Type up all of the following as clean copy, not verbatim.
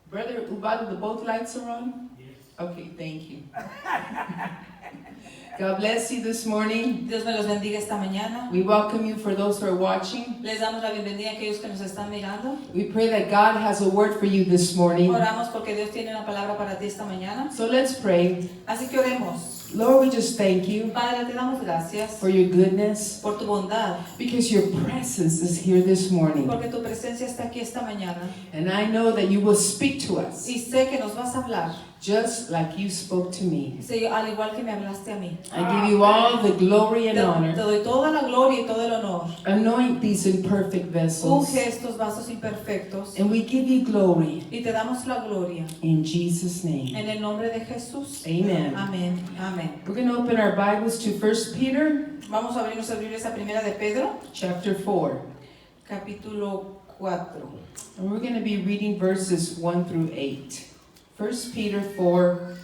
Brother Ubaldo, the both lights are on? Yes. Okay, thank you. God bless you this morning. Dios me los bendiga esta mañana. We welcome you for those who are watching. Les damos la bienvenida a aquellos que nos están mirando. We pray that God has a word for you this morning. Oramos porque Dios tiene una palabra para ti esta mañana. So let's pray. Así que oremos. Lord, we just thank you Padre, te damos gracias for your goodness, por tu bondad, because your presence is here this morning. porque tu presencia está aquí esta mañana. And I know that you will speak to us Y sé que nos vas a hablar, just like you spoke to me. sé, al igual que me hablaste a mí. I give you all the glory and Te honor. doy toda la gloria y todo el honor. Anoint these imperfect vessels. Unge estos vasos imperfectos And we give you glory y te damos la gloria. in Jesus' name. En el nombre de Jesús. Amen. Amén. Amén. We're going to open our Bibles to 1 Peter Vamos a abrir nuestras Biblias a Primera de Pedro, chapter 4. capítulo 4. And we're going to be reading verses 1 through 8. 1 Peter 4,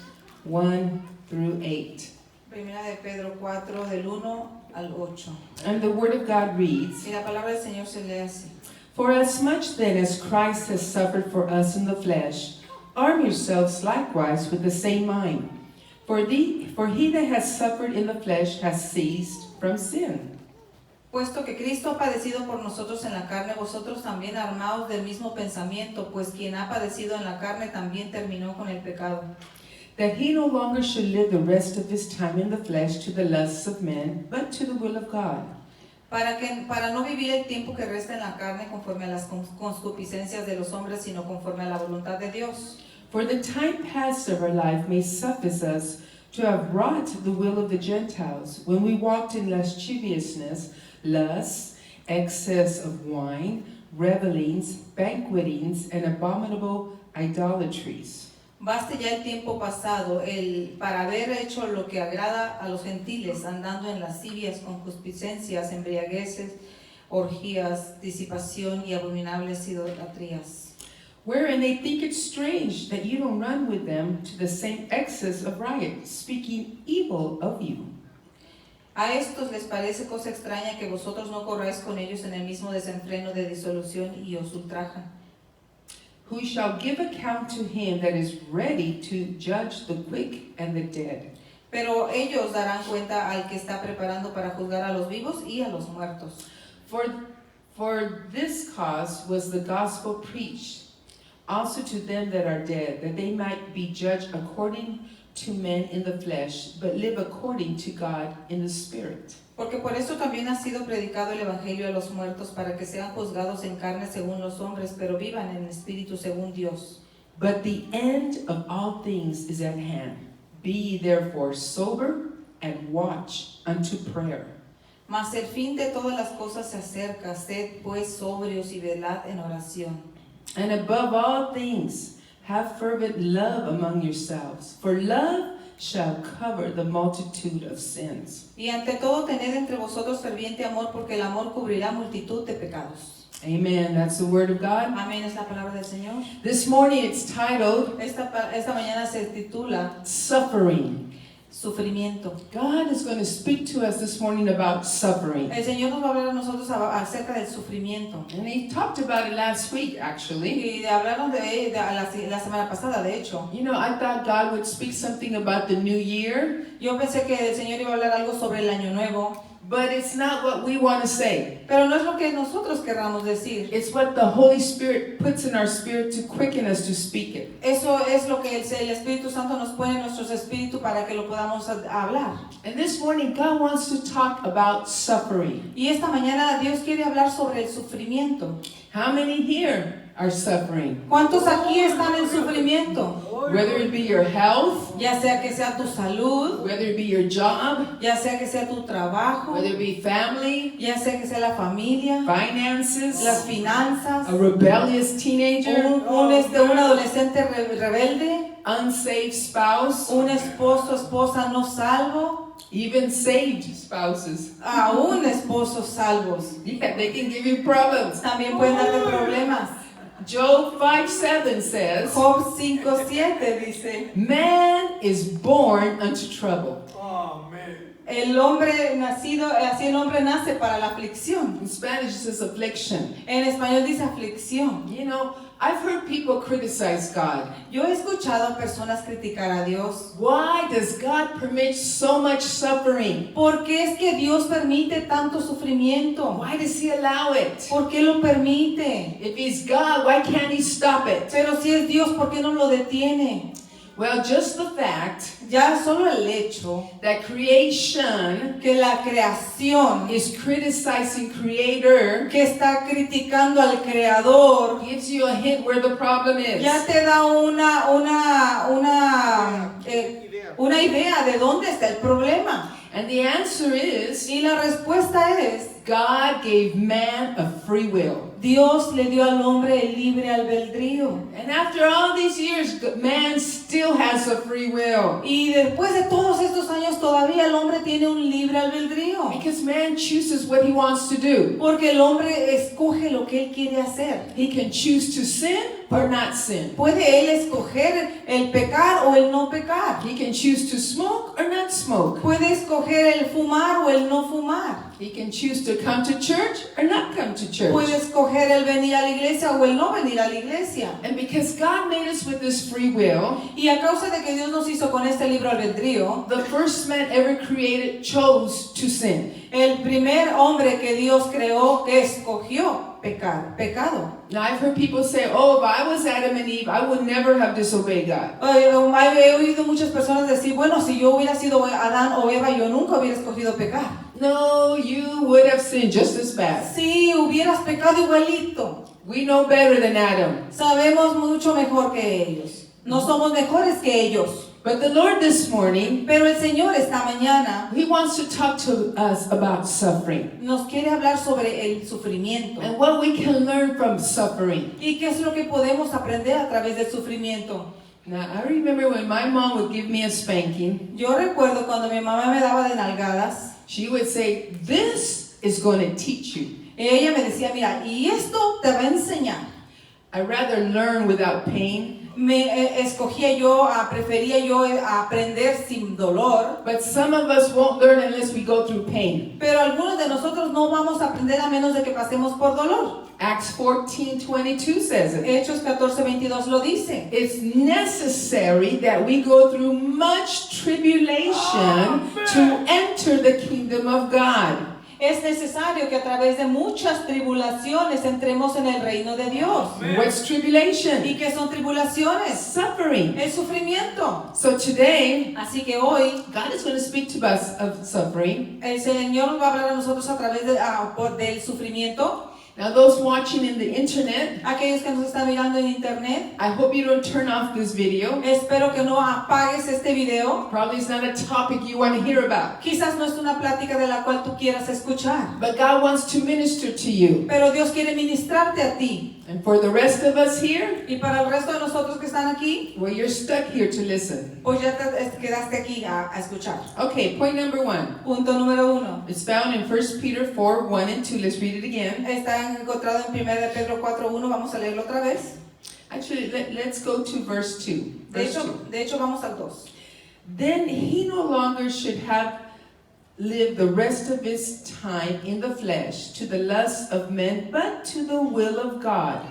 1 through 8. Primera de Pedro 4, del 1 al 8. And the Word of God reads, Y la palabra del Señor se lee así. For as much then as Christ has suffered for us in the flesh, arm yourselves likewise with the same mind. For he that has suffered in the flesh has ceased from sin. Puesto que Cristo ha padecido por nosotros en la carne, vosotros también armaos del mismo pensamiento, pues quien ha padecido en la carne también terminó con el pecado. That he no longer should live the rest of his time in the flesh to the lusts of men, but to the will of God. Para no vivir el tiempo que resta en la carne conforme a las concupiscencias de los hombres, sino conforme a la voluntad de Dios. For the time past of our life may suffice us to have wrought the will of the Gentiles, when we walked in lasciviousness, lusts, excess of wine, revelings, banquetings, and abominable idolatries. Baste ya el tiempo pasado para haber hecho lo que agrada a los gentiles, andando en lascivias, concupiscencias, embriagueces, orgías, disipación y abominables idolatrías. Wherein they think it strange that you don't run with them to the same excess of riot, speaking evil of you. A estos les parece cosa extraña que vosotros no corráis con ellos en el mismo desenfreno de disolución y os ultrajan. Who shall give account to him that is ready to judge the quick and the dead. Pero ellos darán cuenta al que está preparando para juzgar a los vivos y a los muertos. For this cause was the gospel preached, also to them that are dead, that they might be judged according to men in the flesh, but live according to God in the Spirit. Porque por eso también ha sido predicado el evangelio a los muertos, para que sean juzgados en carne según los hombres, pero vivan en espíritu según Dios. But the end of all things is at hand. Be ye therefore sober and watch unto prayer. Mas el fin de todas las cosas se acerca, sed pues sobrios y velad en oración. And above all things, have fervent love among yourselves, for love shall cover the multitude of sins. Y ante todo tened entre vosotros ferviente amor, porque el amor cubrirá multitud de pecados. Amen. That's the word of God. Amén, es la palabra del Señor. This morning it's titled Esta mañana se titula Suffering. Sufrimiento. God is going to speak to us this morning about suffering. El Señor nos va a hablar a nosotros acerca del sufrimiento. And he talked about it last week, actually. Y hablaron de la semana pasada, de hecho. You know, I thought God would speak something about the new year, Yo pensé que el Señor iba a hablar algo sobre el año nuevo, but it's not what we want to say. pero no es lo que nosotros querramos decir. It's what the Holy Spirit puts in our spirit to quicken us to speak it. Eso es lo que el Espíritu Santo nos pone en nuestros espíritus para que lo podamos hablar. And this morning, God wants to talk about suffering. Y esta mañana Dios quiere hablar sobre el sufrimiento. How many here are suffering? ¿Cuántos aquí están en sufrimiento? Whether it be your health, Ya sea que sea tu salud, whether it be your job, ya sea que sea tu trabajo, whether it be family, ya sea que sea la familia, finances, las finanzas, a rebellious teenager, un adolescente rebelde, unsaved spouse, un esposo, esposa no salvo, even saved spouses. aún esposos salvos. Yeah, they can give you problems. También pueden darte problemas. Job 5:7 says, Job 5:7 dice, man is born unto trouble. Oh, man. el hombre nacido, así el hombre nace para la aflicción. In Spanish it says affliction. En español dice aflicción. You know, I've heard people criticize God. Yo he escuchado a personas criticar a Dios. Why does God permit so much suffering? ¿Por qué es que Dios permite tanto sufrimiento? Why does He allow it? ¿Por qué lo permite? If He's God, why can't He stop it? Pero si es Dios, ¿por qué no lo detiene? Well, just the fact Ya solo el hecho that creation que la creación is criticizing Creator que está criticando al Creador gives you a hint where the problem is. ya te da una idea de dónde está el problema. And the answer is, Y la respuesta es, God gave man a free will. Dios le dio al hombre el libre albedrío. And after all these years, man still has a free will. Y después de todos estos años todavía el hombre tiene un libre albedrío. Because man chooses what he wants to do. Porque el hombre escoge lo que él quiere hacer. He can choose to sin or not sin. Puede él escoger el pecar o el no pecar. He can choose to smoke or not smoke. Puede escoger el fumar o el no fumar. He can choose to come to church or not come to church. Puede escoger el venir a la iglesia o el no venir a la iglesia. And because God made us with this free will, Y a causa de que Dios nos hizo con este libre albedrío, the first man ever created chose to sin. el primer hombre que Dios creó que escogió pecado. Now I've heard people say, oh, if I was Adam and Eve, I would never have disobeyed God. He oído muchas personas decir, bueno, si yo hubiera sido Adán o Eva, yo nunca hubiera escogido pecar. No, you would have sinned just as bad. Sí, hubieras pecado igualito. We know better than Adam. Sabemos mucho mejor que ellos. No somos mejores que ellos. But the Lord this morning, Pero el Señor esta mañana He wants to talk to us about suffering nos quiere hablar sobre el sufrimiento. and what we can learn from suffering. ¿Y qué es lo que podemos aprender a través del sufrimiento? Now, I remember when my mom would give me a spanking, Yo recuerdo cuando mi mamá me daba de nalgadas, she would say, this is going to teach you. ella me decía, mira, y esto te va a enseñar. I'd rather learn without pain, Prefería yo aprender sin dolor. but some of us won't learn unless we go through pain. Pero algunos de nosotros no vamos a aprender a menos de que pasemos por dolor. Acts 14:22 says it. Hechos 14:22 lo dice. It's necessary that we go through much tribulation to enter the kingdom of God. Es necesario que a través de muchas tribulaciones entremos en el reino de Dios. What's tribulation? ¿Y qué son tribulaciones? Suffering. El sufrimiento. So today, Así que hoy God is going to speak to us of suffering. el Señor nos va a hablar a nosotros a través del sufrimiento. Now, those watching in the internet, Aquellos que nos están mirando en internet, I hope you don't turn off this video. espero que no apagues este video. Probably it's not a topic you want to hear about. Quizás no es una plática de la cual tú quieras escuchar, But God wants to minister to you. pero Dios quiere ministrarte a ti. And for the rest of us here, Y para el resto de nosotros que están aquí, well, you're stuck here to listen. pues ya te quedaste aquí a escuchar. Okay, point number 1. Punto número 1. It's found in 1 Peter 4:1 and 2. Let's read it again. Está encontrado en 1 de Pedro 4:1. Vamos a leerlo otra vez. Actually, let's go to verse 2. Verse 2. De hecho, vamos al 2. Then he no longer should have lived the rest of his time in the flesh to the lusts of men, but to the will of God.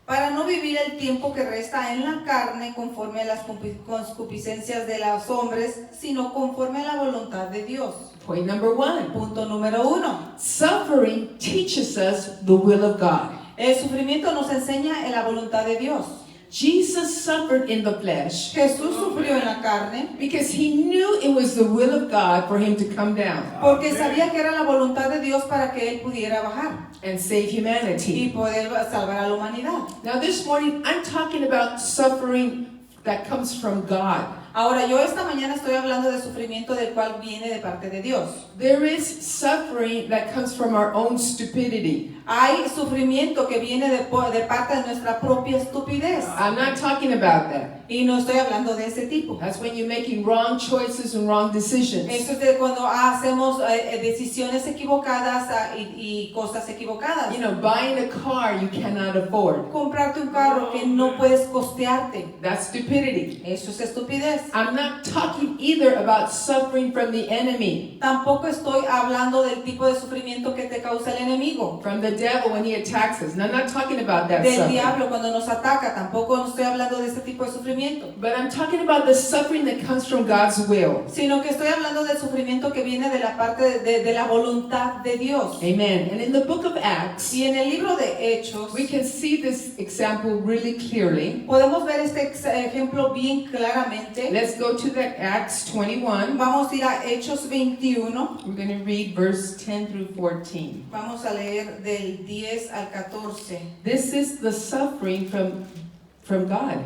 Para no vivir el tiempo que resta en la carne conforme a las concupiscencias de los hombres, sino conforme a la voluntad de Dios. Point number 1. Punto número 1. Suffering teaches us the will of God. El sufrimiento nos enseña la voluntad de Dios. Jesus suffered in the flesh Jesús sufrió en la carne because he knew it was the will of God for him to come down porque sabía que era la voluntad de Dios para que Él pudiera bajar and save y humanity. poder salvar a la humanidad. Now this morning I'm talking about suffering that comes from God. Ahora, yo esta mañana estoy hablando de sufrimiento del cual viene de parte de Dios. There is suffering that comes from our own stupidity. Hay sufrimiento que viene de parte de nuestra propia estupidez. I'm not talking about that. Y no estoy hablando de ese tipo. That's when you're making wrong choices and wrong decisions. Eso es de cuando hacemos decisiones equivocadas y cosas equivocadas. You know, buying a car you cannot afford. Comprarte un carro que no puedes costearte. That's stupidity. Eso es estupidez. 3. I'm not talking either about suffering from the enemy, Tampoco estoy hablando del tipo de sufrimiento que te causa el enemigo, from the devil when he attacks us. No, I'm not talking about that del suffering. diablo cuando nos ataca. Tampoco no estoy hablando de ese tipo de sufrimiento, But I'm talking about the suffering that comes from God's will. sino que estoy hablando del sufrimiento que viene de la parte de la voluntad de Dios. Amen. And in the book of Acts, Y en el libro de Hechos we can see this example really clearly. podemos ver este ejemplo bien claramente. Let's go to that Acts 21. Vamos a ir a Hechos 21. We're going to read verse 10 through 14. Vamos a leer del 10 al 14. This is the suffering from God.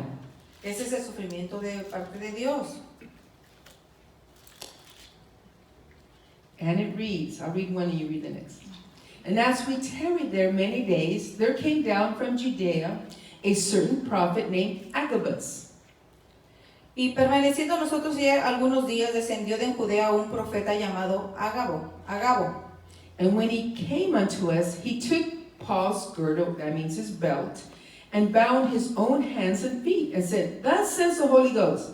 Ese es el sufrimiento de parte de Dios. And it reads, I'll read one and you read the next. And as we tarried there many days, there came down from Judea a certain prophet named Agabus. Y permaneciendo nosotros ya algunos días, descendió de Judea un profeta llamado Agabo. And when he came unto us, he took Paul's girdle, that means his belt, and bound his own hands and feet, and said, Thus says the Holy Ghost,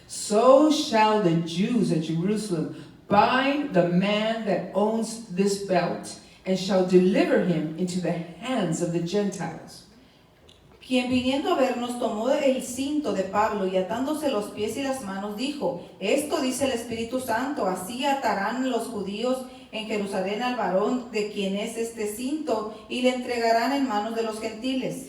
so shall the Jews at Jerusalem bind the man that owns this belt, and shall deliver him into the hands of the Gentiles. Quien viniendo a vernos tomó el cinto de Pablo y atándose los pies y las manos dijo, esto dice el Espíritu Santo, así atarán los judíos en Jerusalén al varón de quien es este cinto y le entregarán en manos de los gentiles.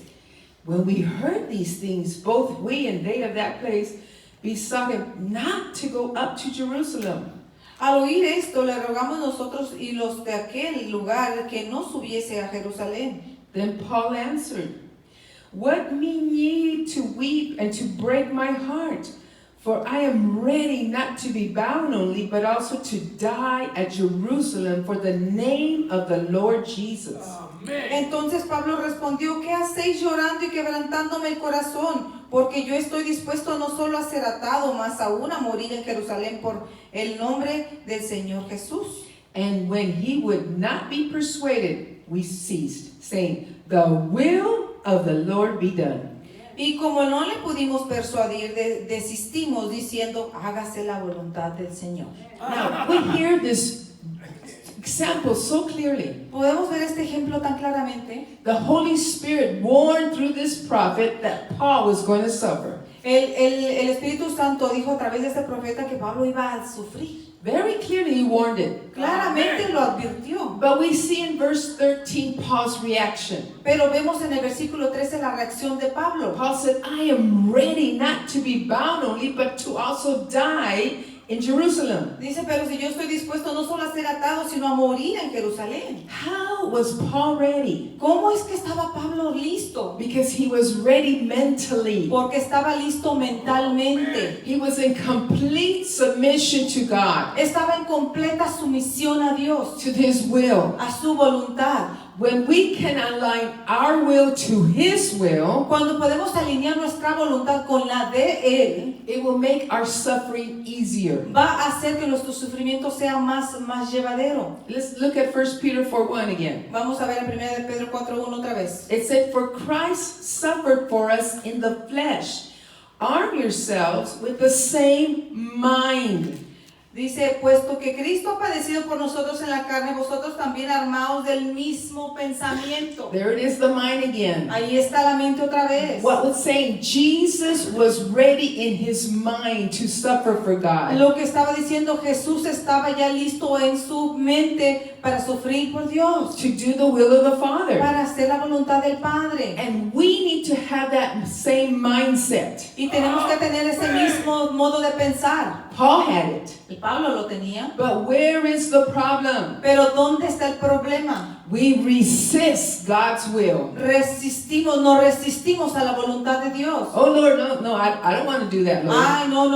When we heard these things, both we and they of that place besought him not to go up to Jerusalem. Al oír esto, le rogamos nosotros y los de aquel lugar que no subiese a Jerusalén. Then Paul answered, What mean ye to weep and to break my heart? For I am ready not to be bound only, but also to die at Jerusalem for the name of the Lord Jesus. Entonces Pablo respondió, ¿qué hacéis llorando y quebrantándome el corazón? Porque yo estoy dispuesto no solo a ser atado, mas aún a morir en Jerusalén por el nombre del Señor Jesús. And when he would not be persuaded, we ceased, saying, The will of the Lord be done. Y como no le pudimos persuadir, desistimos diciendo, hágase la voluntad del Señor. Now, we hear this example so clearly. Podemos ver este ejemplo tan claramente. The Holy Spirit warned through this prophet that Paul was going to suffer. El Espíritu Santo dijo a través de este profeta que Pablo iba a sufrir. Very clearly he warned it. Claramente lo advirtió. But we see in verse 13 Paul's reaction. Pero vemos en el versículo 13 la reacción de Pablo. Paul said, I am ready not to be bound only, but to also die in Jerusalem. Dice, pero si yo estoy dispuesto no solo a ser atado, sino a morir en Jerusalén. How was Paul ready? ¿Cómo es que estaba Pablo listo? Because he was ready mentally. Porque estaba listo mentalmente. He was in complete submission to God, Estaba en completa sumisión a Dios, to his will. a su voluntad. When we can align our will to his will, Cuando podemos alinear nuestra voluntad con la de Él, it will make our suffering easier. va a hacer que nuestro sufrimiento sea más llevadero. Let's look at 1 Peter 4:1 again. Vamos a ver en 1 de Pedro 4:1 otra vez. It said, For Christ suffered for us in the flesh. Arm yourselves with the same mind. Dice, puesto que Cristo ha padecido por nosotros en la carne, vosotros también armaos del mismo pensamiento. There it is, the mind again. Ahí está la mente otra vez. What was saying? Jesus was ready in his mind to suffer for God. Lo que estaba diciendo, Jesús estaba ya listo en su mente para sufrir por Dios, To do the will of the Father. para hacer la voluntad del Padre. And we need to have that same mindset. Y tenemos que tener ese mismo modo de pensar. Paul had it. Y Pablo lo tenía. But where is the problem? Pero ¿dónde está el problema? We resist God's will. Nos resistimos a la voluntad de Dios. Oh Lord, no, I don't want to do that, Lord. Ay, no,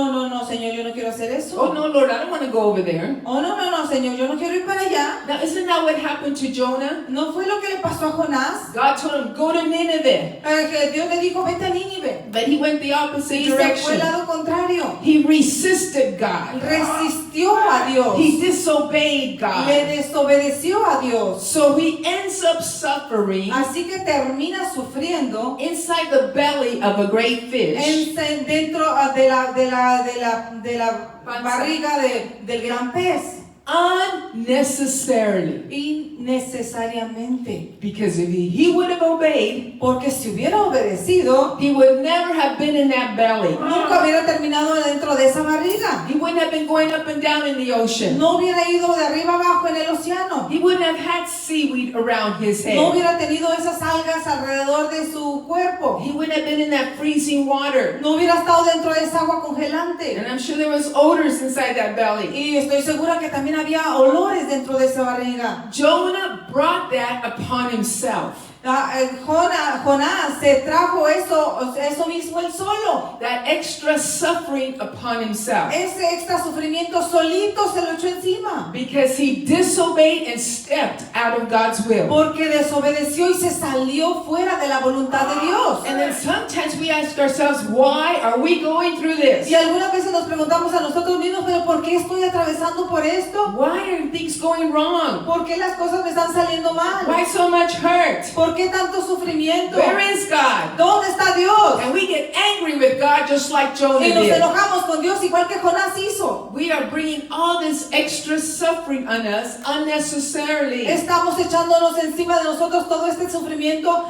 Señor, yo no quiero hacer eso. Oh no, Lord, I don't want to go over there. Oh, no, Señor, yo no quiero ir para allá. Now, isn't that what happened to Jonah? ¿No fue lo que le pasó a Jonás? God told him, go to Nineveh. Que Dios le dijo, vete a Nínive. But he went the opposite Y se fue al direction. lado contrario. He resisted God. Resistió a Dios. He disobeyed God. Le desobedeció a Dios. So he ends up suffering Así que termina sufriendo inside the belly of a great fish dentro de la barriga del gran pez. unnecessarily. Innecesariamente. Because if he would have obeyed, Porque si hubiera obedecido, he would never have been in that belly. nunca hubiera terminado dentro de esa barriga. He wouldn't have been going up and down in the ocean. No hubiera ido de arriba abajo en el océano. He wouldn't have had seaweed around his No head. hubiera tenido esas algas alrededor de su cuerpo. He wouldn't have been in that freezing water. No hubiera estado dentro de esa agua congelante. And I'm sure there was odors inside that belly. Y estoy segura que también había olores dentro de esa barriga. Jonah brought that upon himself. Jonás se trajo eso mismo él solo. That extra suffering upon himself. Ese extra sufrimiento solito se lo echó encima. Because he disobeyed and stepped out of God's will. Porque desobedeció y se salió fuera de la voluntad de Dios. And then sometimes we ask ourselves, why are we going through this? Y algunas veces nos preguntamos a nosotros mismos, pero ¿por qué estoy atravesando por esto? Why are things going wrong? ¿Por qué las cosas me están saliendo mal? Why so much hurt? ¿Por qué tanto sufrimiento? Where is God? ¿Dónde está Dios? And we get angry with God just like Jonah Y nos did. enojamos con Dios igual que Jonás hizo. We are bringing all this extra suffering on us unnecessarily. Estamos echándonos encima de nosotros todo este sufrimiento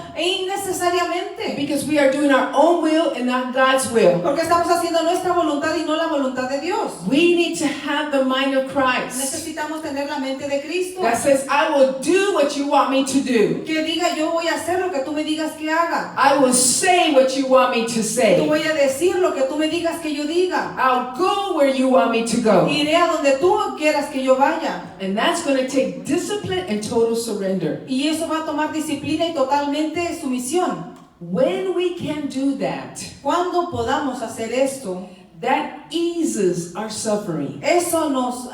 innecesariamente. Because we are doing our own will and not God's will. Porque estamos haciendo nuestra voluntad y no la voluntad de Dios. We need to have the mind of Christ Necesitamos tener la mente de Cristo. that says, I will do what you want me to do. Que diga, yo voy a hacer lo que tú me digas que haga. I will say what you want me to Yo say. voy a decir lo que tú me digas que yo diga. I'll go where you want me to go. Iré a donde tú quieras que yo vaya. And that's going to take discipline and total surrender. Y eso va a tomar disciplina y totalmente sumisión. When we can do that, Cuando podamos hacer esto, that eases our suffering. eso nos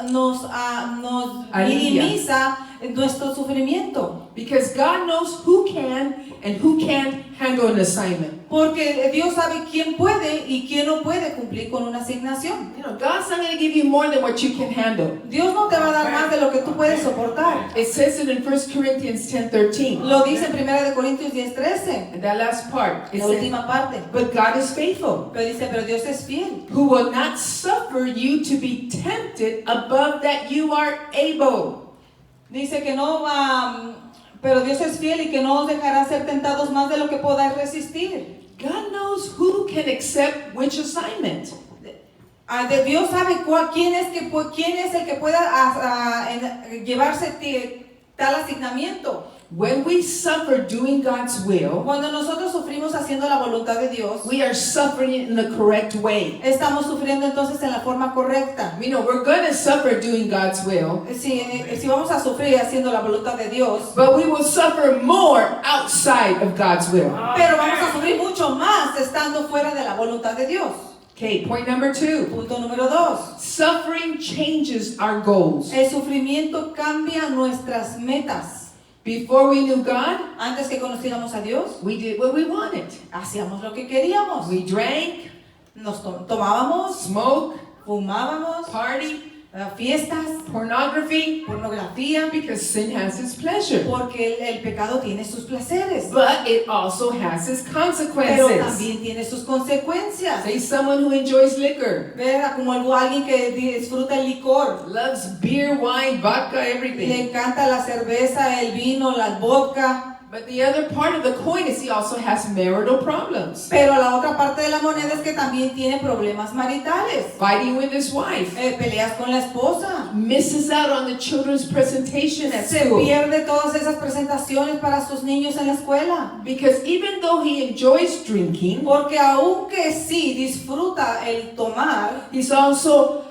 Alivia. minimiza nuestro sufrimiento. Because God knows who can and who can't handle an assignment. Porque Dios sabe quién puede y quién no puede cumplir con una asignación. You know, God's not going to give you more than what you can handle. Dios no te va a dar más de lo que tú puedes soportar. It says it in 1 Corinthians 10:13. Lo dice en 1 Corintios 10:13, And that last part, it la says, última parte. but God is faithful, Pero dice, pero Dios es fiel, who will not suffer you to be tempted above that you are able. dice que no va, pero Dios es fiel y que no os dejará ser tentados más de lo que podáis resistir. God knows who can accept which assignment. De Dios sabe quién es el que pueda llevarse tal asignamiento. When we suffer doing God's will, Cuando nosotros sufrimos haciendo la voluntad de Dios, we are suffering it in the correct way. estamos sufriendo entonces en la forma correcta. We know we're going to suffer doing God's will, Si vamos a sufrir haciendo la voluntad de Dios, but we will suffer more outside of God's will. pero vamos a sufrir mucho más estando fuera de la voluntad de Dios. Okay, point number 2. Punto número 2. Suffering changes our goals. El sufrimiento cambia nuestras metas. Before we knew God, Antes que conociéramos a Dios, we did what we wanted. hacíamos lo que queríamos. We drank, Nos tomábamos, smoked, fumábamos, party, fiestas, pornography, pornografía, because sin has its pleasure. porque el pecado tiene sus placeres, But it also has its pero consequences. también tiene sus consecuencias. Say someone who enjoys liquor, Ver como alguien que disfruta el licor, loves beer, wine, vodka, le everything. encanta la cerveza, el vino, la vodka, But the other part of the coin is he also has marital problems. pero la otra parte de la moneda es que también tiene problemas maritales. Fighting with his wife. Peleas con la esposa. Misses out on the children's presentation at Se school. pierde todas esas presentaciones para sus niños en la escuela. Because even though he enjoys drinking, Porque aunque sí disfruta el tomar, he's also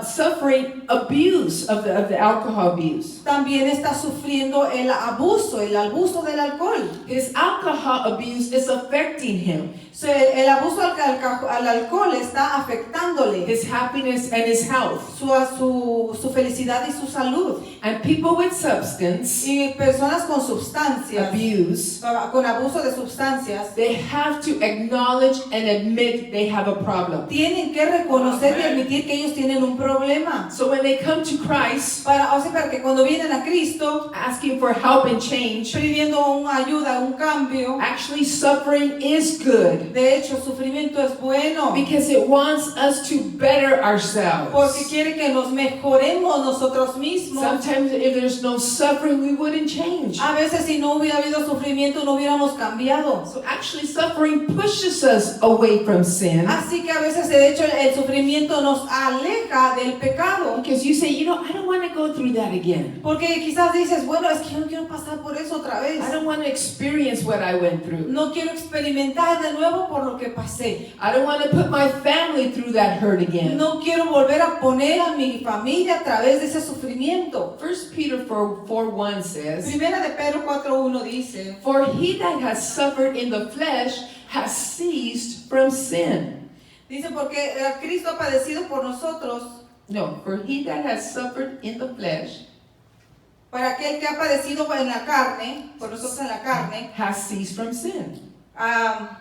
suffering abuse of the alcohol abuse. también está sufriendo el abuso del alcohol. His alcohol abuse is affecting him, So, el abuso al alcohol está afectándole his happiness and his health. su felicidad y su salud. And people with substance Y personas con sustancias, abuse, con abuso de sustancias, they have to acknowledge and admit they have a problem. tienen que reconocer y admitir que ellos tienen tienen un problema. So when they come to Christ, O sea, para que cuando vienen a Cristo, asking for help and change, pidiendo una ayuda, un cambio, actually suffering is good de hecho, el sufrimiento es bueno. because it wants us to better Porque ourselves. quiere que nos mejoremos nosotros mismos. Sometimes if there's no suffering, we wouldn't change. A veces si no hubiera habido sufrimiento no hubiéramos cambiado. So actually suffering pushes us away from sin. Así que a veces de hecho el sufrimiento nos aleja del pecado. Because you say, I don't want to go through that again. Porque quizás dices, bueno, es que yo no quiero pasar por eso otra vez. I don't want to experience what I went through. No quiero experimentar de nuevo por lo que pasé. I don't want to put my family through that hurt again. No quiero volver a poner a mi familia a través de ese sufrimiento. 1 Peter 4:1 says, Primera de Pedro 4:1 dice, for he that has suffered in the flesh has ceased from sin. dice porque Cristo ha padecido por nosotros. No, for he that has suffered in the flesh Para aquel que ha padecido en la carne, por nosotros en la carne, has ceased from sin. ha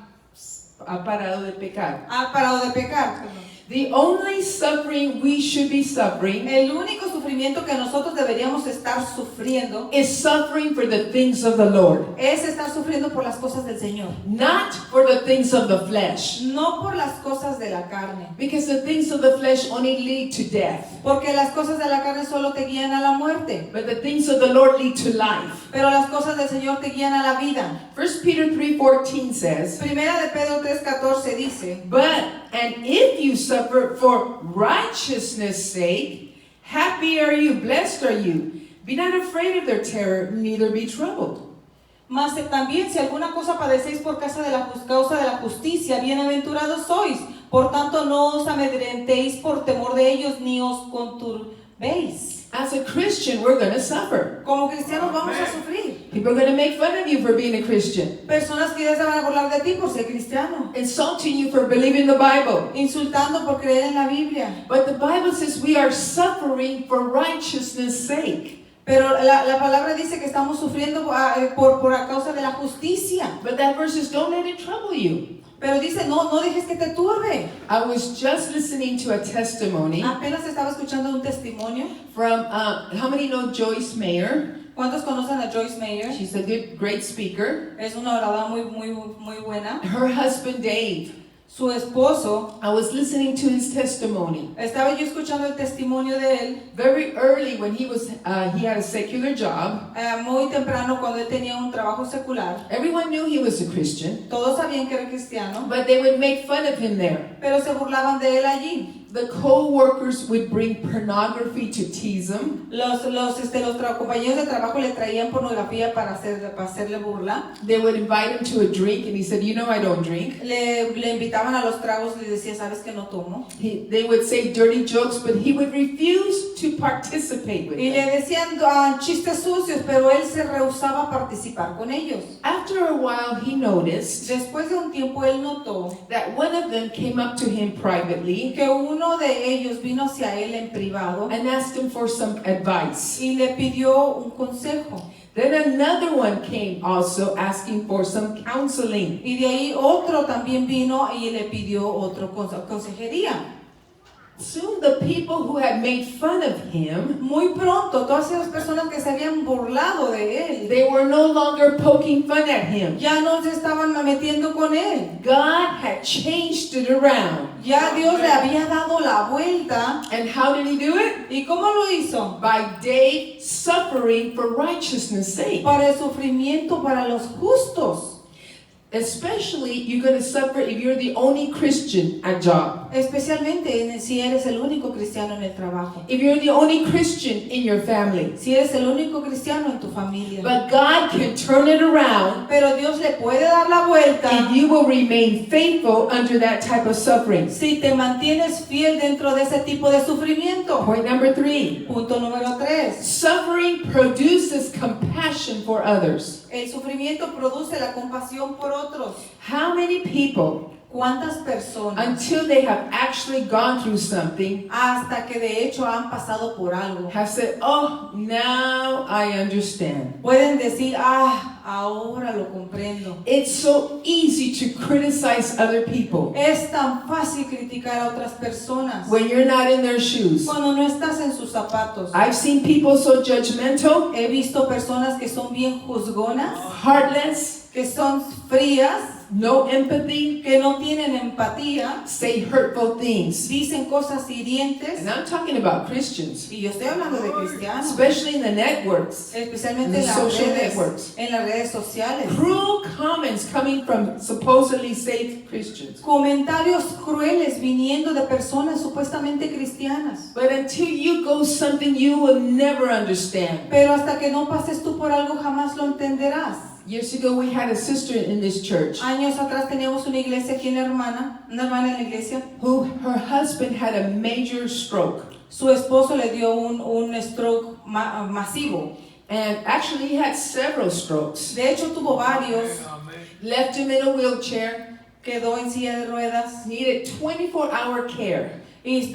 Ha parado de pecar. parado de pecar. The only suffering we should be suffering El único sufrimiento que nosotros deberíamos estar sufriendo is suffering for the things of the Lord, es estar sufriendo por las cosas del Señor, not for the things of the flesh. no por las cosas de la carne. Because the things of the flesh only lead to death, Porque las cosas de la carne solo te guían a la muerte, but the things of the Lord lead to life. pero las cosas del Señor te guían a la vida. 1 Peter 3:14 says, Primera de Pedro 3:14 dice, and if you suffer for righteousness' sake, happy are you, blessed are you. Be not afraid of their terror, neither be troubled. mas también si alguna cosa padecéis por causa de la justicia, bienaventurados sois. Por tanto, no os amedrentéis por temor de ellos, ni os conturbéis. As a Christian, we're going to suffer. Como cristianos vamos a sufrir. People are going to make fun of you for being a Christian, Personas que ya se van a burlar de ti por ser cristiano, insulting you for believing the Bible. insultando por creer en la Biblia. But the Bible says we are suffering for righteousness' sake. Pero la palabra dice que estamos sufriendo por a causa de la justicia. But that verse says, don't let it trouble you. Pero dice, no dejes que te turbe. I was just listening to a testimony Apenas estaba escuchando un testimonio. from, how many know Joyce Meyer? ¿Cuántos conocen a Joyce Meyer? She's a great speaker. Es una oradora muy buena. Her husband, Dave, Su esposo, I was listening to his testimony. estaba yo escuchando el testimonio de él Very early when he had a secular job, muy temprano cuando él tenía un trabajo secular. everyone knew he was a Christian, Todos sabían que era cristiano, but they would make fun of him there. pero se burlaban de él allí. The co-workers would bring pornography to tease him. Los compañeros de trabajo le traían pornografía para hacerle burla. They would invite him to a drink, and he said, I don't drink. Le invitaban a los tragos y le decía, ¿sabes que no tomo? They would say dirty jokes, but he would refuse to participate with Y le them. decían chistes sucios, pero él se rehusaba a participar con ellos. After a while, he noticed Después de un tiempo él notó that one of them came up to him privately que uno de ellos vino hacia él en privado and asked him for some advice. y le pidió un consejo. Then another one came also asking for some counseling. Y de ahí otro también vino y le pidió consejería. Soon the people who had made fun of him, Muy pronto, todas esas personas que se habían burlado de él, they were no longer poking fun at him. ya no se estaban metiendo con él. God had changed it around. Ya Dios le había dado la vuelta. And how did he do it? ¿Y cómo lo hizo? By Dave suffering for righteousness' sake. Para el sufrimiento para los justos. Especially, you're going to suffer if you're the only Christian at job. Especialmente si eres el único cristiano en el trabajo. If you're the only Christian in your family. Si eres el único cristiano en tu familia. But God can turn it around Pero Dios le puede dar la vuelta if you will remain faithful under that type of suffering. si te mantienes fiel dentro de ese tipo de sufrimiento. Point number 3. Punto número 3. Suffering produces compassion for others. El sufrimiento produce la compasión por otros. How many people ¿Cuántas personas, until they have actually gone through something, hasta que de hecho han pasado por algo, have said, oh, now I understand? pueden decir, ahora lo comprendo? It's so easy to criticize other people Es tan fácil criticar a otras personas when you're not in their shoes. cuando no estás en sus zapatos. I've seen people so judgmental, He visto personas que son bien juzgonas, heartless, que son frías, no empathy, que no tienen empatía, say hurtful things. dicen cosas hirientes. And I'm talking about Christians, Y yo estoy hablando de cristianos, especially in the networks, especialmente the social networks. en las redes sociales. Cruel comments coming from supposedly saved Christians. Comentarios crueles viniendo de personas supuestamente cristianas. But until you go something you will never understand. Pero hasta que no pases tú por algo jamás lo entenderás. Years ago we had a sister in this church Años atrás teníamos una iglesia aquí una hermana en la iglesia. who her husband had a major stroke. Su esposo le dio un stroke masivo. And actually he had several strokes. De hecho tuvo varios. Left him in a wheelchair, Quedó en silla de ruedas. needed 24-hour care. Y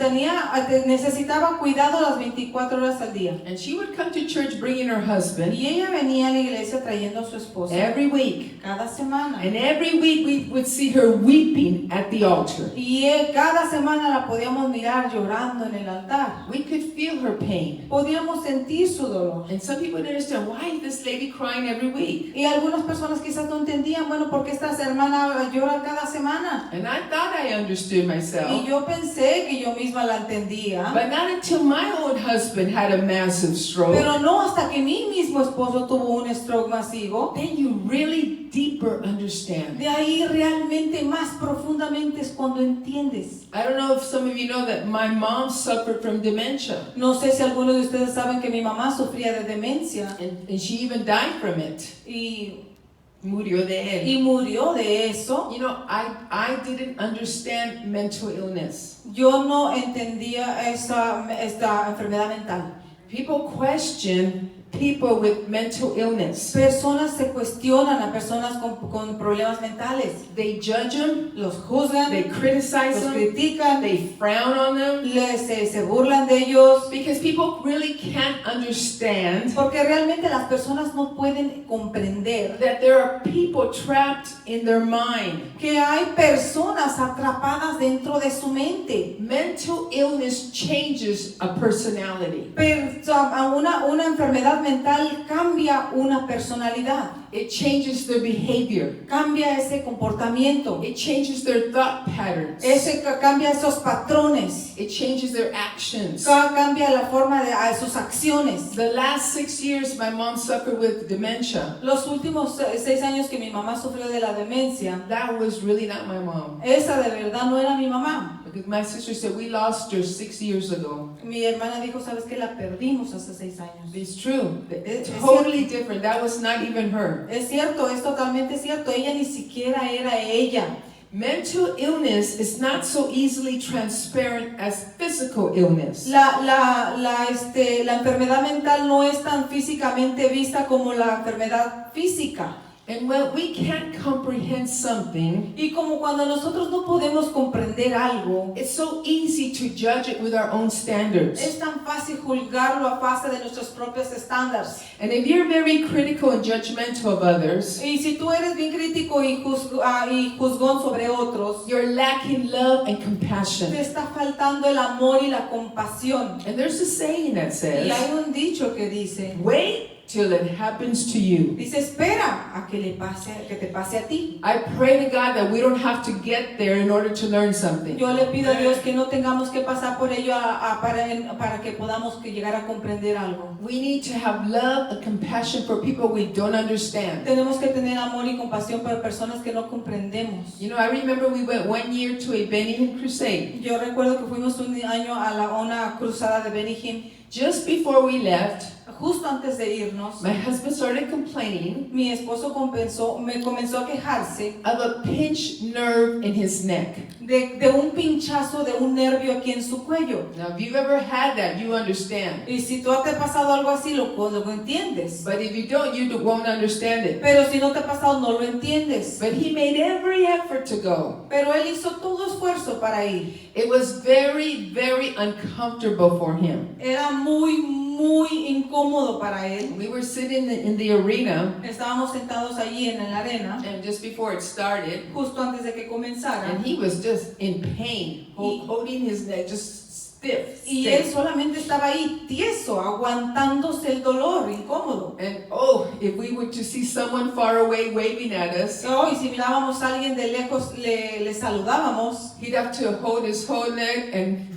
necesitaba cuidado las 24 horas al día. And she would come to church bringing her husband Y ella venía a la iglesia trayendo a su esposo every week. cada semana. And every week we would see her weeping at the altar. Y cada semana la podíamos mirar llorando en el altar. We could feel her pain. Podíamos sentir su dolor. And some people didn't understand, why is this lady crying every week? Y algunas personas quizás no entendían, bueno, ¿por qué esta hermana llora cada semana? And I thought I understood myself. Y yo pensé que yo misma la entendía. But not until my own husband had a massive stroke. Pero no hasta que mi mismo esposo tuvo un stroke masivo. Then you really deeper understand. De ahí realmente más profundamente es cuando entiendes. I don't know if some of you know that my mom suffered from dementia. No sé si algunos de ustedes saben que mi mamá sufría de demencia And she even died from it. Murió de él. y murió de eso. You know, I didn't understand mental illness. Yo no entendía esta enfermedad mental. People question people with mental illness. Personas se cuestionan a personas con problemas mentales. They judge them, Los juzgan, they criticize los them, critican, they frown on them, se burlan de ellos. because people really can't understand Porque realmente las personas no pueden comprender that there are people trapped in their mind. que hay personas atrapadas dentro de su mente. Mental illness changes a personality. Una enfermedad mental cambia una personalidad, It changes their behavior. cambia ese comportamiento, It changes their thought patterns. cambia esos patrones, It changes their actions. cambia la forma de sus acciones. The last 6 years my mom suffered with dementia. Los últimos 6 años que mi mamá sufrió de la demencia, That was really not my mom. esa de verdad no era mi mamá. Because my sister said we lost her 6 years ago. Mi hermana dijo, ¿sabes qué? La perdimos hace 6 años. It's true. Es Totally different. That was not even her. Es cierto, es totalmente cierto. Ella ni siquiera era ella. Mental illness is not so easily transparent as physical illness. La enfermedad mental no es tan físicamente vista como la enfermedad física. And when we can't comprehend something, Y como cuando nosotros no podemos comprender algo, it's so easy to judge it with our own standards. es tan fácil juzgarlo a base de nuestros propios estándares. And if you're very critical and judgmental of others, Y si tú eres bien crítico y juzgón sobre otros, you're lacking love and te compassion. está faltando el amor y la compasión. And there's a saying that Y says, hay un dicho que dice, wait till it happens to you. dice, espera a que te pase a ti. I pray to God that we don't have to get there in order to learn something. Yo le pido a Dios que no tengamos que pasar por ello para que podamos llegar a comprender algo. We need to have love and compassion for people we don't understand. Tenemos que tener amor y compasión para personas que no comprendemos. You know, I remember we went 1 year to a Benny Hinn crusade. Yo recuerdo que fuimos un año a una cruzada de Benny Hinn. Just before we left, Justo antes de irnos, my husband started complaining mi esposo me comenzó a quejarse of a pinched nerve in his neck. de un pinchazo de un nervio aquí en su cuello. Now, if you've ever had that, you understand. Y si tú te ha pasado algo así, lo entiendes. But if you don't, you won't understand it. Pero si no te ha pasado, no lo entiendes. But he made every effort to go. Pero él hizo todo esfuerzo para ir. It was very, very uncomfortable for him. Era muy incómodo para él. We were sitting in the arena, Estábamos sentados allí en la arena, and just before it started, justo antes de que comenzara. and he was just in pain, holding his neck, just stiff. Y él solamente estaba ahí tieso, aguantándose el dolor, incómodo. And oh, if we were to see someone far away waving at us, Y si mirábamos a alguien de lejos, le saludábamos. he'd have to hold his whole neck and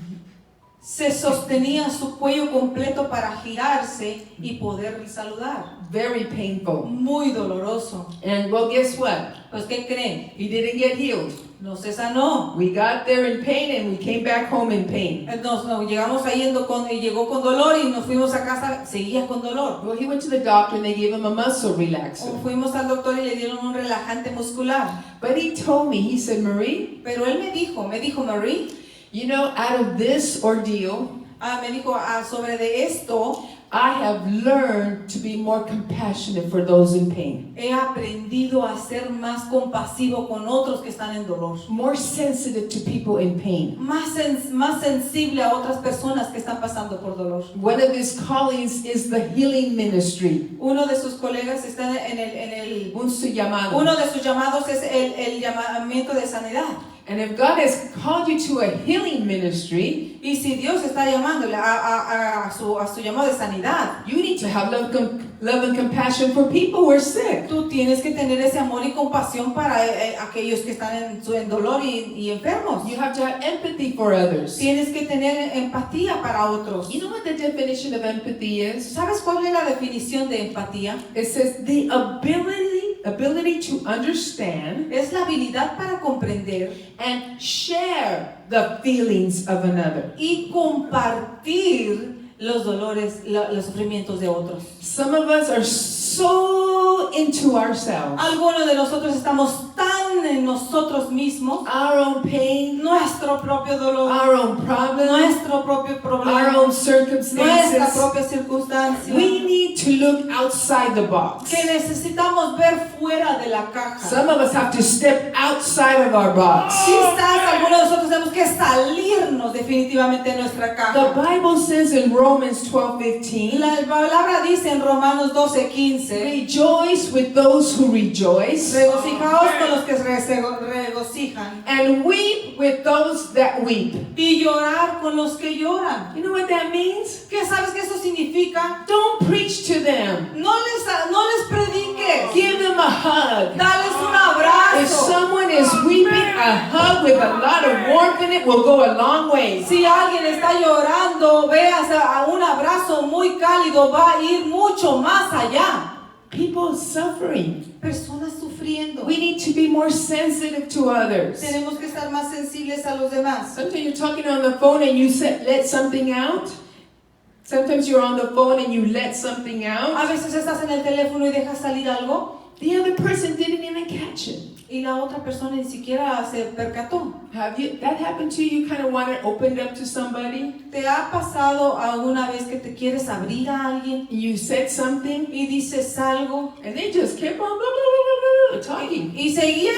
Se sostenía su cuello completo para girarse y poder saludar. very painful. Muy doloroso. And well, guess what? Pues, ¿qué creen? He didn't get healed. No se sanó. We got there in pain and we came back home in pain. Llegamos ahí y llegó con dolor y nos fuimos a casa, seguía con dolor. Well, he went to the doctor and they gave him a muscle relaxer. Fuimos al doctor y le dieron un relajante muscular. But he told me, he said, Marie, Pero él me dijo, Marie, you know, out of this ordeal, me dijo, sobre de esto, I have learned to be more compassionate for those in pain. he aprendido a ser más compasivo con otros que están en dolor. More sensitive to people in pain. Más sensible a otras personas que están pasando por dolor. One of his callings is the healing ministry. Uno de sus colegas está uno de sus llamados es el llamamiento de sanidad. And if God has called you to a healing ministry, Y si Dios está llamándole a su llamado de sanidad, you need to have love and compassion for people who are sick. tú tienes que tener ese amor y compasión para aquellos que están en dolor y enfermos. You have to have empathy for others. Tienes que tener empatía para otros. You know what the definition of empathy is? ¿Sabes cuál es la definición de empatía? It says the ability to understand Es la habilidad para comprender and share the feelings of another. y compartir los dolores, los sufrimientos de otros. Some of us are so into ourselves, Algunos de nosotros estamos tan en nosotros mismos, our own pain, nuestro propio dolor, our own problems, nuestro propio our problema, own nuestra circumstances. propia circunstancia, We need to look outside the box. que necesitamos ver fuera de la caja. Some of us have to step outside of our box. Quizás algunos de nosotros tenemos que salirnos definitivamente de nuestra The caja. Bible says in Romans 12:15, La palabra dice en Romanos 12:15, rejoice with those who rejoice, regocijaos con los que se regocijan and weep with those that weep. y llorar con los que lloran. You know what that means? ¿Qué sabes que eso significa? Don't preach to them. No les prediques. Give them a hug. Dales un If abrazo. someone is weeping, a hug with a lot of warmth in it will go a long way. Si alguien está llorando, veas a un abrazo muy cálido, va a ir mucho más allá. People suffering. Personas sufriendo. We need to be more sensitive to others. Tenemos que estar más sensibles a los demás. Sometimes you're talking on the phone and you let something out. Sometimes you're on the phone and you let something A out. veces estás en el teléfono y dejas salir algo The other person didn't even catch it. y la otra persona ni siquiera se percató. Have that happened to you? You kind of want it opened up to somebody ¿Te ha pasado alguna vez que te quieres abrir a alguien and you said something y dices algo and they just kept on blah, blah, blah, blah, blah, talking. y seguían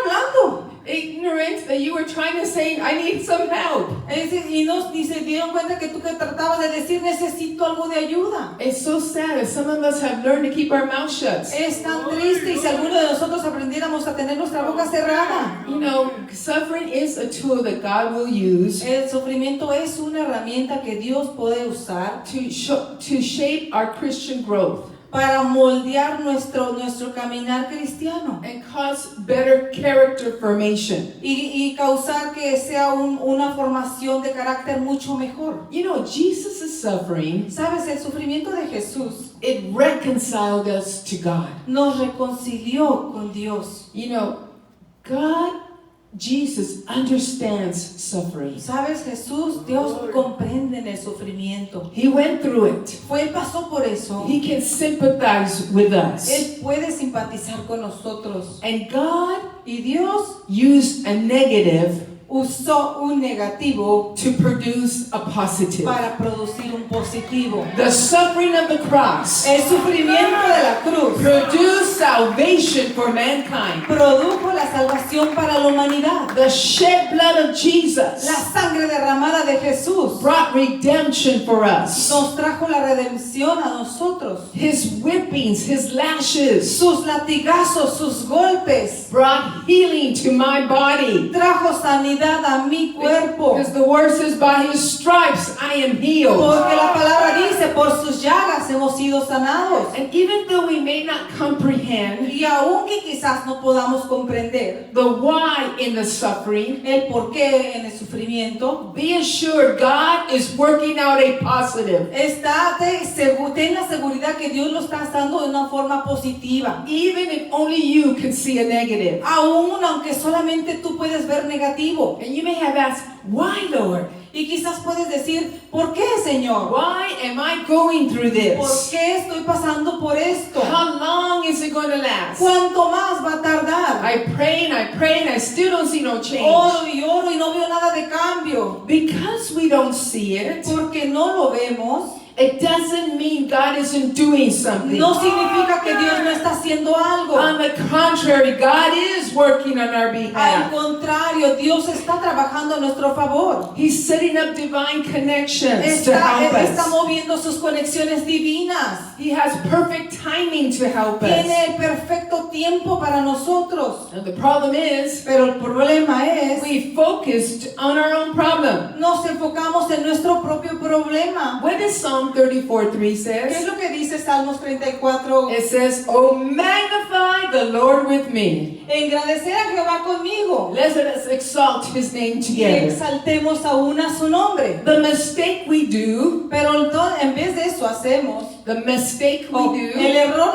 hablando? Ignorant that you were trying to say, I need some help. Ni se dieron cuenta que tú que tratabas de decir necesito algo de ayuda. It's so sad that some of us have learned to keep our mouth shut. Es tan triste y si alguno de nosotros aprendiéramos a tener nuestra boca cerrada. You know, suffering is a tool that God will use El sufrimiento es una herramienta que Dios puede usar to shape our Christian growth para moldear nuestro caminar cristiano and cause better character formation. y causar que sea una formación de carácter mucho mejor. You know, Jesus' suffering, Sabes, el sufrimiento de Jesús it reconciled us to God. nos reconcilió con Dios. You know, God Jesus understands suffering. Sabes, Jesús, Dios comprende en el sufrimiento. He went through it. Él pasó por eso. He can sympathize with us. Él puede simpatizar con nosotros. And God Y Dios used a negative usó un negativo to produce a positive. para producir un positivo. The suffering of the cross El sufrimiento de la cruz produced salvation for mankind. produjo la salvación para la humanidad. The shed blood of Jesus La sangre derramada de Jesús brought redemption for us. nos trajo la redención a nosotros. His whippings, his lashes Sus latigazos, sus golpes brought healing to my body. trajo sanidad a mi cuerpo. Because the word says, by his stripes I am healed. Porque la palabra dice, por sus llagas hemos sido sanados. And even though we may not comprehend Y aunque quizás no podamos comprender the why in the suffering, el por qué en el sufrimiento, be assured God is working out a positive. ten la seguridad que Dios lo está haciendo de una forma positiva. Even if only you can see a negative. Aún aunque solamente tú puedes ver negativo. And you may have asked, why, Lord? Y quizás puedes decir, ¿por qué, Señor? Why am I going through ¿Por this? qué estoy pasando por esto? How long is it going to last? ¿Cuánto más va a tardar? I pray and I still don't see no change. Oro y no veo nada de cambio. Because we don't see it, Porque no lo vemos, it doesn't mean God isn't doing something. no significa que Dios no está haciendo algo. On the contrary, God is working on our Al behalf. contrario, Dios está trabajando a nuestro favor. He's setting up divine connections to help Está us. moviendo sus conexiones divinas. He has perfect timing to help us. Tiene el perfecto tiempo para nosotros. And the problem is, Pero el problema es, we focused on our own problem. nos enfocamos en nuestro propio problema. What does Psalm 34:3 ¿Qué es says? lo que dice Salmos 34? It says, "Oh, magnify the Lord with me. Engrandecer a Jehová conmigo. Let us exalt his name Y together." exaltemos aún a su nombre. The mistake we do, Pero entonces, en vez de eso hacemos, the mistake we el do, error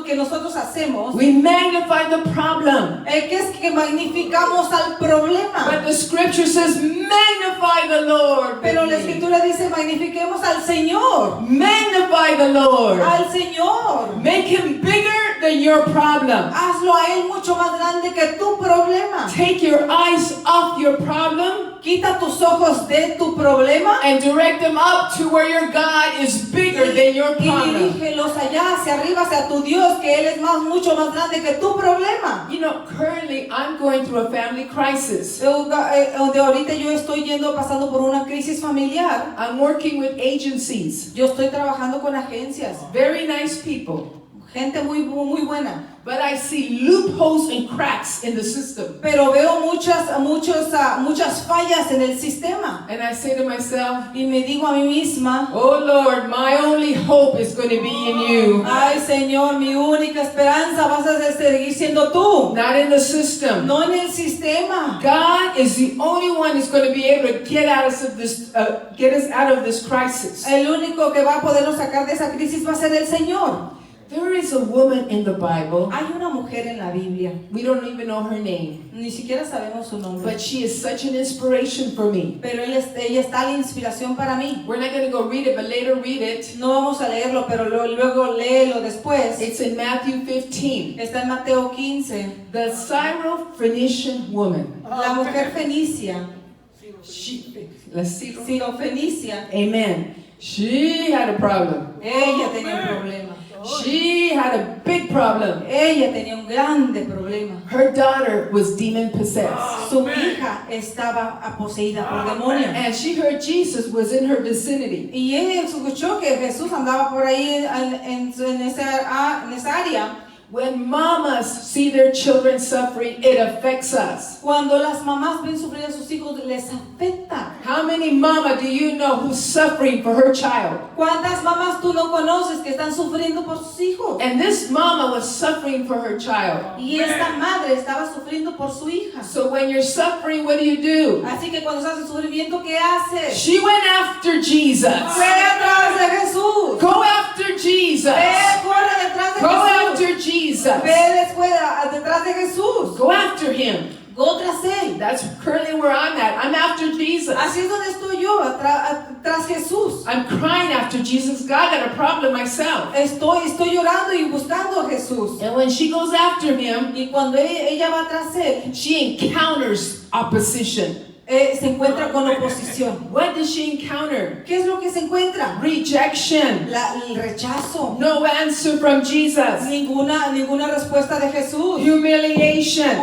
que nosotros hacemos, we magnify the problem. que es que magnificamos al problema. But the scripture says, magnify the Lord. Pero with la me. escritura dice, magnifiquemos al Señor. Magnify the Lord. Al Señor. Make him bigger than your problem. Hazlo a Él mucho más grande que tu problema. Take your eyes off your problem Quita tus ojos de tu problema and direct them up to where your God is bigger than your y problem. dirígelos allá, hacia arriba, hacia tu Dios, que Él es mucho más grande que tu problema. You know, currently I'm going through a family crisis. Donde ahorita yo estoy pasando por una crisis familiar. I'm working with agencies, Yo estoy trabajando con agencias, very nice people, gente muy buena. but I see loopholes and cracks in the system. Pero veo muchas fallas en el sistema. And I say to myself, Y me digo a mí misma, oh Lord, my only hope is going to be in you, ay Señor, mi única esperanza vas a seguir siendo tú, not in the system. no en el sistema. God is the only one who's going to be able to get us out of this crisis. El único que va a podernos sacar de esa crisis va a ser el Señor. There is a woman in the Bible. Hay una mujer en la Biblia, We don't even know her name, ni siquiera sabemos su nombre, but she is such an inspiration for me. pero ella está la inspiración para mí. We're not going to go read it, but later read it. No vamos a leerlo, pero luego léelo después. It's in Matthew 15. Está en Mateo 15. The Syrophoenician woman. La mujer fenicia, Let's see. Sirofenicia, Amen. She had a problem. ella tenía un problema. She had a big problem. Ella tenía un grande problema. Her daughter was demon possessed. Su hija estaba poseída por demonios. And she heard Jesus was in her vicinity. Y ella escuchó que Jesús andaba por ahí en esa área. When mamas see their children suffering, it affects us. Cuando las mamás ven sufrir a sus hijos, les afecta. How many mama do you know who's suffering for her child? ¿Cuántas mamás tú no conoces que están sufriendo por sus hijos? And this mama was suffering for her child. Y esta madre estaba sufriendo por su hija. So when you're suffering, what do? Así que cuando estás en sufrimiento, ¿qué haces? She went after Jesus. Ve atrás de Jesús. Go after Jesus. Corre detrás de Go Jesús. after Jesus. Ve detrás de Jesús. Go after him. Go tras él. That's currently where I'm at. I'm after Jesus. Así es donde estoy yo, tras Jesús. I'm crying after Jesus. God, I got a problem myself. Estoy llorando y buscando a Jesús. And when she goes after him, Y cuando ella va tras él, she encounters opposition. se encuentra con oposición. What does she encounter? ¿Qué es lo que se encuentra? Rejection. El rechazo. No answer from Jesus. Ninguna respuesta de Jesús. Humiliation.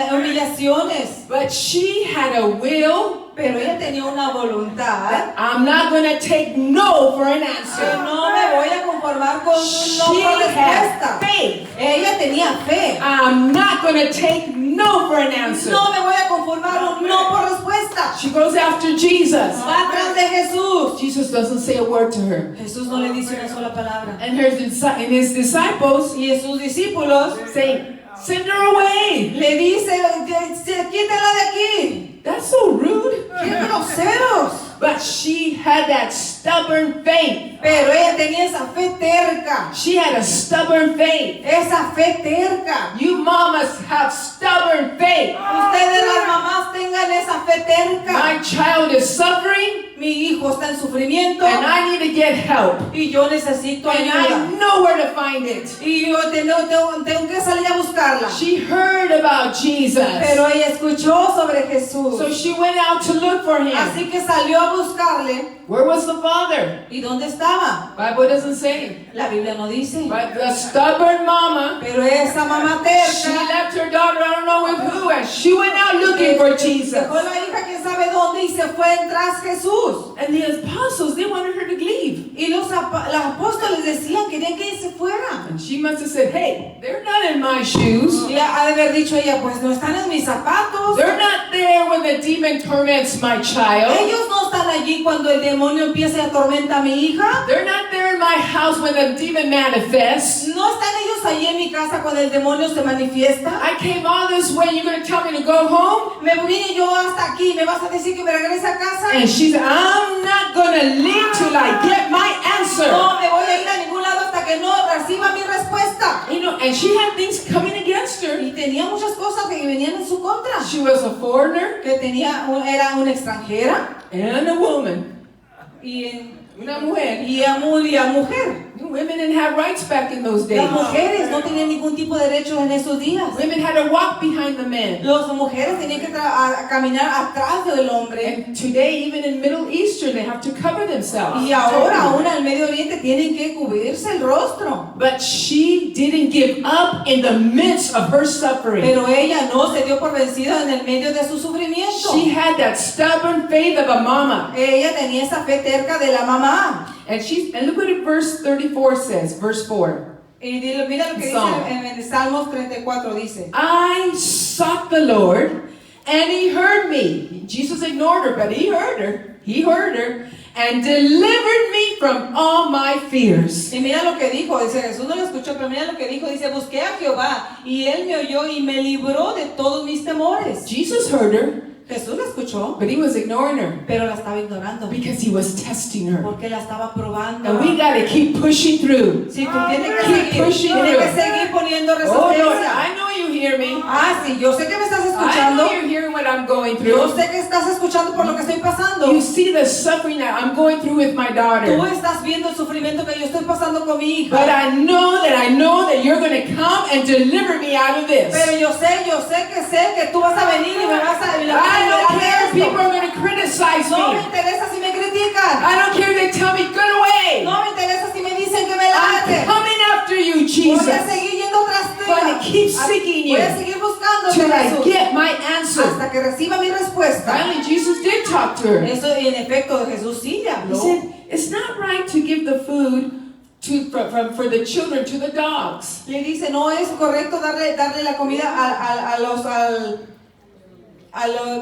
Humillaciones. But she had a will. Pero ella tenía una voluntad. I'm not going to take no for an Que answer. no me voy a conformar con un no She por had respuesta. faith. Ella tenía fe. I'm not going to take no for an answer. No me voy a conformar un no por respuesta. She goes after Jesus. Va atrás de Jesús. Jesus doesn't say a word to her. Jesús no le dice una sola palabra. And his disciples Y sus discípulos say, send her away. le dicen, quítala de aquí. That's so rude. ¡Qué groseros! But she had that stubborn faith. Pero ella tenía esa fe terca. She had a stubborn faith. Esa fe terca. You mamas have stubborn faith. Ustedes las mamás tengan esa fe terca. My child is suffering Mi hijo está en sufrimiento and I need to get help. y yo necesito And I ayuda. know where to find it. Y yo tengo que salir a buscarla. She heard about Jesus. Pero ella escuchó sobre Jesús. So she went out to look for him. Así que salió a buscarle. Where was the father? ¿Y dónde estaba? Bible doesn't say. La Biblia no dice. But the stubborn mama, Pero esa mamá she terca left her daughter, I don't know with who, and she went out looking for Jesus. dejó la hija quién sabe dónde y se fue tras Jesús. And the apostles, they wanted her to leave. Y los apóstoles decían, querían que ella se fuera. And she must have said, hey, they're not in my shoes. Y ha de haber dicho ella, pues no están en mis zapatos. They're not there when the demon torments my child. Ellos no están allí cuando el demonio empieza y atormenta a mi hija. They're not there in my house when the demon manifests. No están ellos allí en mi casa cuando el demonio se manifiesta. I came all this way, you're going to tell me to go home? Me vine yo hasta aquí, me vas a decir que me regrese a casa. And she said, I'm not going to leave till I get my answer. No me voy a ir a ningún lado hasta que no reciba mi respuesta. You know, and she had things coming against her. Y tenía muchas cosas que venían en su contra. She was a foreigner Que era una extranjera and a woman. y Una mujer. mujer. Women didn't have rights back in those days. Las mujeres no tenían ningún tipo de derechos en esos días. Women had to walk behind the men. Las mujeres tenían que caminar atrás del hombre. And today, even in Middle Eastern, they have to cover themselves. Y ahora aún al Medio Oriente tienen que cubrirse el rostro. But she didn't give up in the midst of her suffering. Pero ella no se dio por vencida en el medio de su sufrimiento. She had that stubborn faith of a mama. Ella tenía esa fe terca de la mamá. And look what verse 34 says, verse 4. Y mira lo que dice en Salmos 34, dice. I sought the Lord, and He heard me. Jesus ignored her, but He heard her. He heard her, and delivered me from all my fears. Y mira lo que dijo, dice Jesús no lo escuchó, pero mira lo que dijo, dice, busqué a Jehová, y Él me oyó y me libró de todos mis temores. Jesus heard her, Jesús la escuchó, but He was ignoring her pero la estaba ignorando, because He was testing her. porque la estaba probando. And we got to keep pushing through. Si tú tienes que Keep pushing tienes que through. seguir poniendo Oh Lord, resistencia. I know you hear me. Ah, sí, yo sé que me estás I escuchando. know you're hearing what I'm going Yo through. sé que estás escuchando por lo que estoy pasando. You see the suffering that I'm going through with my Tú daughter. estás viendo el sufrimiento que yo estoy pasando con mi But hija. I know that you're going to come and deliver me out of this. Pero yo sé que tú vas a venir y me vas a I don't care if people esto. are going to criticize No me me. interesa si me critican. I don't care if they tell me, get away. No me interesa si me dicen que me I'm late. coming after you, Voy a Jesus, seguir yendo tras ti. Gonna keep seeking you Voy a seguir buscando till I Jesús get my answer. hasta que reciba mi respuesta. Finally, Jesus did talk to her. Eso en efecto Jesús sí le He habló. said, it's not right to give the food for the children to the dogs. Le dice, no es correcto darle la comida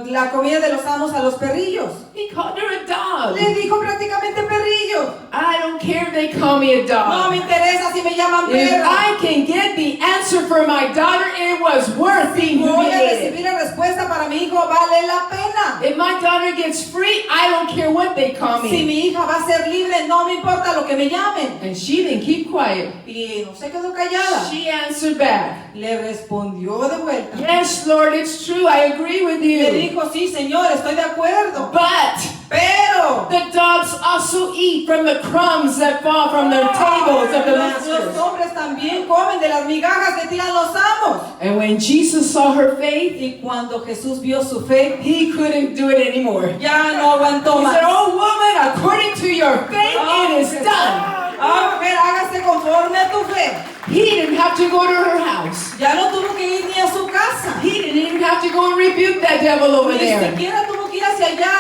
la comida de los amos a los perrillos. He called her a dog. Le dijo prácticamente perrillo. I don't care if they call me a No dog. me interesa si me llaman If perro. I can get the answer for my daughter, it was worth being Voy a humiliated. recibir la respuesta para mi hijo, vale la pena. if my daughter gets free, I don't care what they call Si me. mi hija va a ser libre, no me importa lo que me llamen. And she didn't keep quiet. Y no se quedó callada. She answered back, Le respondió de vuelta. yes, Lord, it's true. I agree with Le you. dijo, sí, Señor, estoy de acuerdo. But Pero the dogs also eat from the crumbs that fall from the tables of the los masters. hombres también comen de las migajas que tiran los amos. And when Jesus saw her faith, Y cuando Jesús vio su fe, he couldn't do it anymore. ya no aguantó He más. said, oh woman, according to your faith, it is done. Ah, mujer, hágase conforme a tu fe. He didn't have to go to her house. Ya no tuvo que ir ni a su casa. He didn't even have to go and rebuke that devil over Ni there. siquiera tuvo que ir hacia allá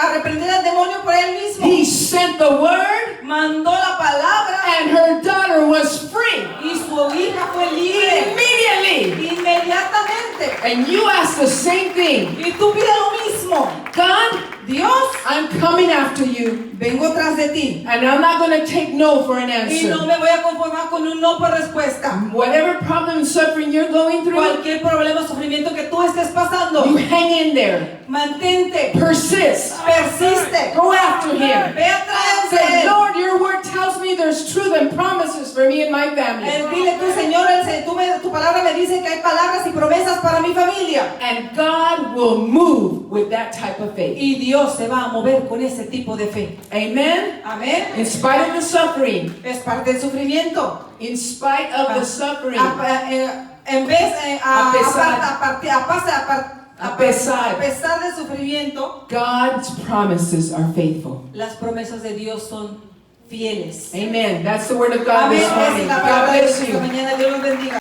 a reprender al demonio por él mismo. He sent the word, Mandó la palabra and her daughter was free y su hija fue libre immediately. inmediatamente. And you ask the same thing. Y tú pides lo mismo. God, Dios, I'm coming after you, vengo tras de ti. and I'm not going to take no for an Y answer. no me voy a conformar con un no por respuesta. Whatever problem and suffering you're going through, Cualquier problema o sufrimiento que tú estés pasando, you hang in there. mantente, Persist. persiste, Go after him. ve atrás de Say, él. Lord, your word tells me there's truth and promises for me and my family. Dile tú, Señor, tu palabra me dice que hay palabras y promesas para mi familia. And God will move with that type of faith. Y Dios se va a mover con ese tipo de fe. Amen? Amén. In spite of the suffering, Es parte del sufrimiento. in spite of the suffering, En vez, A pesar. a A pesar. pesar del sufrimiento, God's promises are faithful. las promesas de Dios son fieles. Amen. That's the word of God Amén. this Esa es morning. la God palabra de Dios bless esta you. mañana. Dios los bendiga.